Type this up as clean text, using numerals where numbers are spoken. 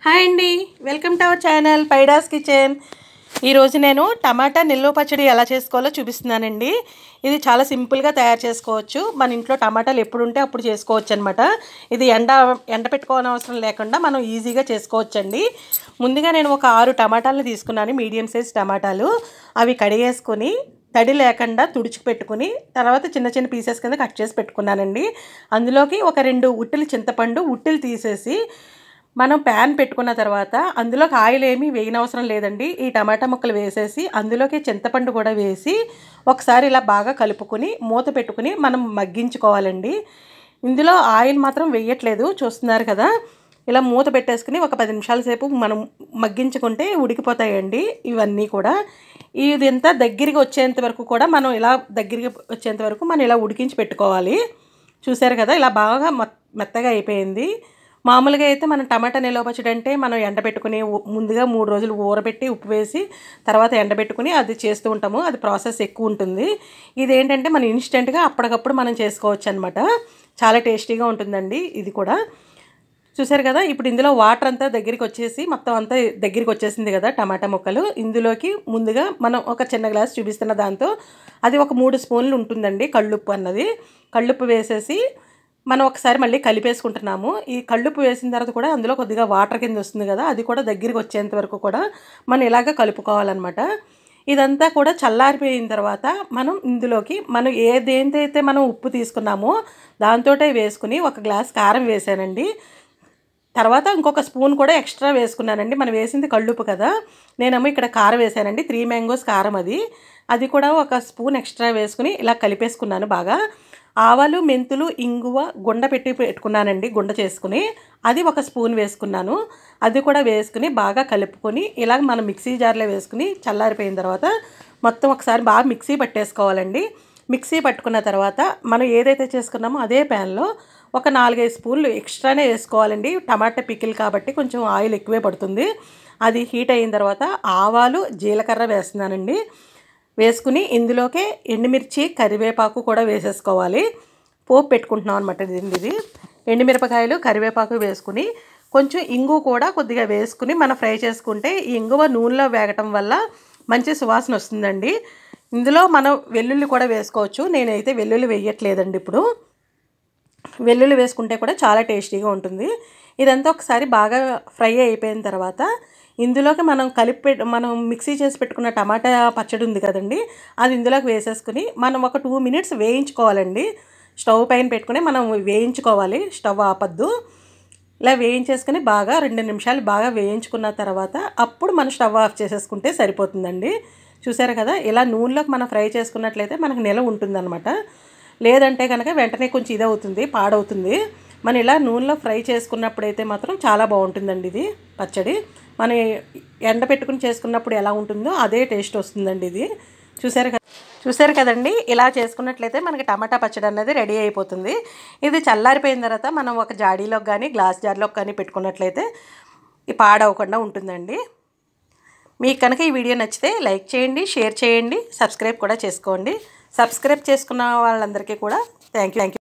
Hi అండి, welcome to our channel పైడాస్ kitchen. ఈరోజు నేను టమాటా నిల్వ పచ్చడి ఎలా చేసుకోవాలో చూపిస్తున్నానండి. ఇది చాలా సింపుల్గా తయారు చేసుకోవచ్చు. మన ఇంట్లో టమాటాలు ఎప్పుడు ఉంటే అప్పుడు చేసుకోవచ్చు అనమాట. ఇది ఎండ పెట్టుకోవాల్సిన అవసరం లేకుండా మనం ఈజీగా చేసుకోవచ్చండి. ముందుగా నేను ఒక 6 టమాటాలను తీసుకున్నాను, మీడియం సైజ్ టమాటాలు. అవి కడిగేసుకొని తడి లేకుండా తుడిచి పెట్టుకుని తర్వాత చిన్న చిన్న పీసెస్ కింద కట్ చేసి పెట్టుకున్నానండి. అందులోకి ఒక 2 ఉట్టెలు చింతపండు ఉట్టెలు తీసేసి మనం ప్యాన్ పెట్టుకున్న తర్వాత అందులోకి ఆయిల్ ఏమీ వేయనవసరం లేదండి. ఈ టమాటా ముక్కలు వేసేసి అందులోకి చింతపండు కూడా వేసి ఒకసారి ఇలా బాగా కలుపుకొని మూత పెట్టుకుని మనం మగ్గించుకోవాలండి. ఇందులో ఆయిల్ మాత్రం వేయట్లేదు, చూస్తున్నారు కదా. ఇలా మూత పెట్టేసుకుని ఒక 10 నిమిషాల సేపు మనం మగ్గించుకుంటే ఉడికిపోతాయండి ఇవన్నీ కూడా. ఇదంతా దగ్గరికి వచ్చేంత వరకు కూడా మనం ఇలా దగ్గరికి వచ్చేంత వరకు మనం ఇలా ఉడికించి పెట్టుకోవాలి. చూసారు కదా, ఇలా బాగా మెత్తగా అయిపోయింది. మామూలుగా అయితే మనం టమాటా నిల్వ పచ్చడి అంటే మనం ఎండబెట్టుకుని ముందుగా 3 రోజులు ఊరబెట్టి ఉప్పు వేసి తర్వాత ఎండబెట్టుకుని అది చేస్తూ ఉంటాము. అది ప్రాసెస్ ఎక్కువ ఉంటుంది. ఇదేంటంటే మనం ఇన్స్టెంట్గా అప్పటికప్పుడు మనం చేసుకోవచ్చు అనమాట. చాలా టేస్టీగా ఉంటుందండి ఇది కూడా. చూసారు కదా, ఇప్పుడు ఇందులో వాటర్ అంతా దగ్గరికి వచ్చేసి మొత్తం అంతా దగ్గరికి వచ్చేసింది కదా టమాటా ముక్కలు. ఇందులోకి ముందుగా మనం ఒక చిన్న గ్లాస్ చూపిస్తున్న దాంతో అది ఒక 3 స్పూన్లు ఉంటుందండి కళ్ళుప్పు అన్నది. కళ్ళుప్పు వేసేసి మనం ఒకసారి మళ్ళీ కలిపేసుకుంటున్నాము. ఈ కళ్ళుప్పు వేసిన తర్వాత కూడా అందులో కొద్దిగా వాటర్ కింద వస్తుంది కదా, అది కూడా దగ్గరికి వచ్చేంత వరకు కూడా మనం ఇలాగ కలుపుకోవాలన్నమాట. ఇదంతా కూడా చల్లారిపోయిన తర్వాత మనం ఇందులోకి మనం దేంతైతే మనం ఉప్పు తీసుకున్నామో దాంతో వేసుకుని ఒక గ్లాస్ కారం వేసానండి. తర్వాత ఇంకొక స్పూన్ కూడా ఎక్స్ట్రా వేసుకున్నానండి. మనం వేసింది కళ్ళుప్పు కదా, నేనేమో ఇక్కడ కారం వేసానండి. 3 మ్యాంగోస్ కారం అది కూడా ఒక స్పూన్ ఎక్స్ట్రా వేసుకుని ఇలా కలిపేసుకున్నాను బాగా. ఆవాలు, మెంతులు, ఇంగువ గుండ పెట్టుకున్నానండి. గుండ చేసుకుని అది ఒక స్పూన్ వేసుకున్నాను. అది కూడా వేసుకుని బాగా కలుపుకొని ఇలా మనం మిక్సీ జార్లో వేసుకుని చల్లారిపోయిన తర్వాత మొత్తం ఒకసారి బాగా మిక్సీ పట్టేసుకోవాలండి. మిక్సీ పట్టుకున్న తర్వాత మనం ఏదైతే చేసుకున్నామో అదే ప్యాన్లో ఒక 4-5 స్పూన్లు ఎక్స్ట్రానే వేసుకోవాలండి. టమాటా పికిల్ కాబట్టి కొంచెం ఆయిల్ ఎక్కువే పడుతుంది. అది హీట్ అయిన తర్వాత ఆవాలు, జీలకర్ర వేస్తున్నానండి. వేసుకుని ఇందులోకే ఎండుమిర్చి, కరివేపాకు కూడా వేసేసుకోవాలి. పోపు పెట్టుకుంటున్నాం అనమాట. ఇది ఎండుమిరపకాయలు, కరివేపాకు వేసుకుని కొంచెం ఇంగువ కూడా కొద్దిగా వేసుకుని మనం ఫ్రై చేసుకుంటే ఈ ఇంగువ నూనెలో వేగటం వల్ల మంచి సువాసన వస్తుందండి. ఇందులో మనం వెల్లుల్లి కూడా వేసుకోవచ్చు. నేనైతే వెల్లుల్లి వేయట్లేదండి. ఇప్పుడు వెల్లుల్లి వేసుకుంటే కూడా చాలా టేస్టీగా ఉంటుంది. ఇదంతా ఒకసారి బాగా ఫ్రై అయిపోయిన తర్వాత ఇందులోకి మనం మనం మిక్సీ చేసి పెట్టుకున్న టమాటా పచ్చడి ఉంది కదండి, అది ఇందులోకి వేసేసుకుని మనం ఒక 2 మినిట్స్ వేయించుకోవాలండి. స్టవ్ పైన పెట్టుకుని మనం వేయించుకోవాలి, స్టవ్ ఆపద్దు. ఇలా వేయించేసుకుని బాగా 2 నిమిషాలు బాగా వేయించుకున్న తర్వాత అప్పుడు మనం స్టవ్ ఆఫ్ చేసేసుకుంటే సరిపోతుందండి. చూసారు కదా, ఇలా నూనెలోకి మనం ఫ్రై చేసుకున్నట్లయితే మనకు నిలవ ఉంటుందన్నమాట. లేదంటే కనుక వెంటనే కొంచెం ఇదవుతుంది, పాడవుతుంది. మనం ఇలా నూనెలో ఫ్రై చేసుకున్నప్పుడైతే మాత్రం చాలా బాగుంటుందండి ఇది పచ్చడి. మనం ఎండ పెట్టుకుని చేసుకున్నప్పుడు ఎలా ఉంటుందో అదే టేస్ట్ వస్తుందండి ఇది. చూసారు కదండి, ఇలా చేసుకున్నట్లయితే మనకి టమాటా పచ్చడి అనేది రెడీ అయిపోతుంది. ఇది చల్లారిపోయిన తర్వాత మనం ఒక జాడీలోకి కానీ గ్లాస్ జార్లోకి కానీ పెట్టుకున్నట్లయితే ఈ పాడవకుండా ఉంటుందండి. మీకు కనుక ఈ వీడియో నచ్చితే లైక్ చేయండి, షేర్ చేయండి, సబ్స్క్రైబ్ కూడా చేసుకోండి. సబ్స్క్రైబ్ చేసుకున్న వాళ్ళందరికీ కూడా థ్యాంక్ యూ.